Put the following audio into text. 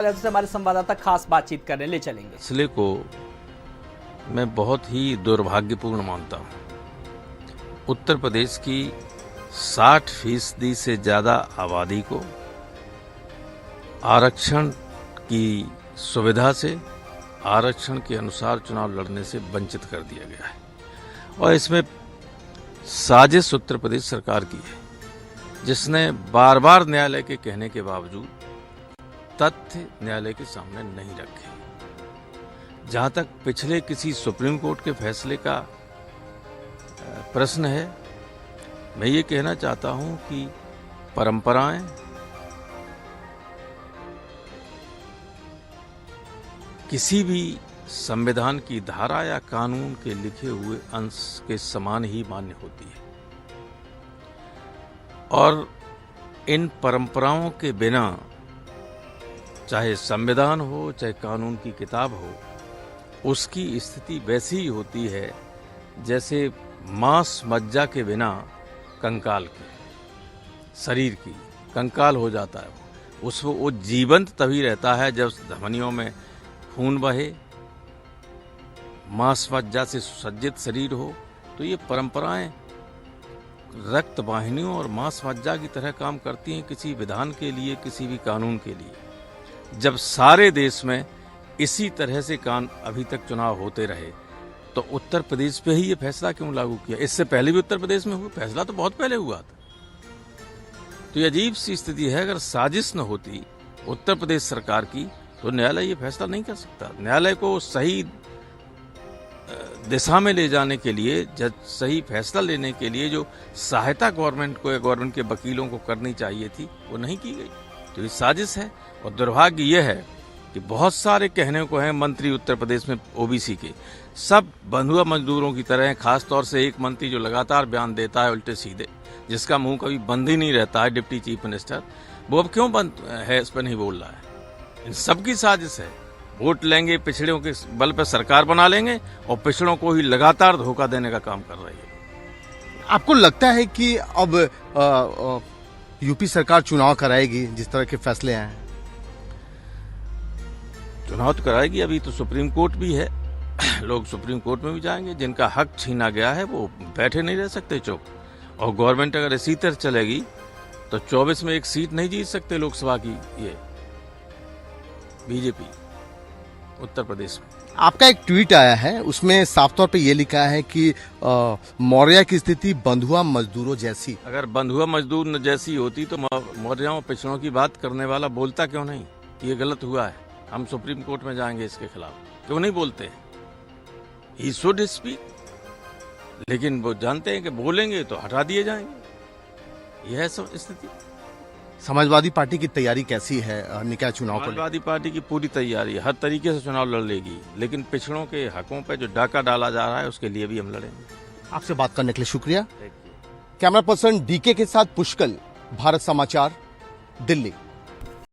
से हमारे संवाददाता खास बातचीत करने ले चलेंगे। फैसले को मैं बहुत ही दुर्भाग्यपूर्ण मानता हूँ। उत्तर प्रदेश की 60% से ज़्यादा आबादी को आरक्षण की सुविधा से आरक्षण के अनुसार चुनाव लड़ने से वंचित कर दिया गया है और इसमें साजिश उत्तर प्रदेश सरकार की है, जिसने बार बार न्यायालय के कहने के बावजूद तथ्य न्यायालय के सामने नहीं रखे। जहां तक पिछले किसी सुप्रीम कोर्ट के फैसले का प्रश्न है, मैं ये कहना चाहता हूं कि परंपराएं किसी भी संविधान की धारा या कानून के लिखे हुए अंश के समान ही मान्य होती है और इन परंपराओं के बिना चाहे संविधान हो चाहे कानून की किताब हो, उसकी स्थिति वैसी ही होती है जैसे मांस मज्जा के बिना कंकाल की, शरीर की कंकाल हो जाता है। उसको वो जीवंत तभी रहता है जब धमनियों में खून बहे, मांस मज्जा से सुसज्जित शरीर हो। तो ये परंपराएं रक्त वाहिनियों और मांस मज्जा की तरह काम करती हैं किसी विधान के लिए, किसी भी कानून के लिए। जब सारे देश में इसी तरह से अभी तक चुनाव होते रहे तो उत्तर प्रदेश पे ही ये फैसला क्यों लागू किया? इससे पहले भी उत्तर प्रदेश में हुआ फैसला तो बहुत पहले हुआ था। तो ये अजीब सी स्थिति है। अगर साजिश न होती उत्तर प्रदेश सरकार की तो न्यायालय ये फैसला नहीं कर सकता। न्यायालय को सही दिशा में ले जाने के लिए, सही फैसला लेने के लिए जो सहायता गवर्नमेंट को या गवर्नमेंट के वकीलों को करनी चाहिए थी, वो नहीं की गई। तो ये साजिश है और दुर्भाग्य ये है कि बहुत सारे कहने को हैं मंत्री उत्तर प्रदेश में ओबीसी के, सब बंधुआ मजदूरों की तरह हैं। खास तौर से एक मंत्री जो लगातार बयान देता है उल्टे सीधे, जिसका मुंह कभी बंद ही नहीं रहता है, डिप्टी चीफ मिनिस्टर, वो अब क्यों बंद है इस पर नहीं बोल रहा है। इन सबकी साजिश है। वोट लेंगे, पिछड़ों के बल पर सरकार बना लेंगे और पिछड़ों को ही लगातार धोखा देने का काम कर रही है। आपको लगता है कि अब यूपी सरकार चुनाव कराएगी जिस तरह के फैसले आए हैं? चुनाव तो कराएगी। अभी तो सुप्रीम कोर्ट भी है, लोग सुप्रीम कोर्ट में भी जाएंगे। जिनका हक छीना गया है वो बैठे नहीं रह सकते चुप। और गवर्नमेंट अगर इसी तरह चलेगी तो 24 में एक सीट नहीं जीत सकते लोकसभा की ये बीजेपी उत्तर प्रदेश में। आपका एक ट्वीट आया है, उसमें साफ तौर पे ये लिखा है कि मौर्य की स्थिति बंधुआ मजदूरों जैसी। अगर बंधुआ मजदूर जैसी होती तो मौर्यों और पिछड़ों की बात करने वाला बोलता क्यों नहीं? ये गलत हुआ है, हम सुप्रीम कोर्ट में जाएंगे इसके खिलाफ, क्यों नहीं बोलते? He should speak. लेकिन वो जानते हैं कि बोलेंगे तो हटा दिए जाएंगे। यह है स्थिति। समाजवादी पार्टी की तैयारी कैसी है निकाय चुनाव को? समाजवादी पार्टी की पूरी तैयारी है, हर तरीके से चुनाव लड़ लेगी, लेकिन पिछड़ों के हकों पे जो डाका डाला जा रहा है उसके लिए भी हम लड़ेंगे। आपसे बात करने के लिए शुक्रिया। कैमरा पर्सन डीके के साथ पुष्कल, भारत समाचार, दिल्ली।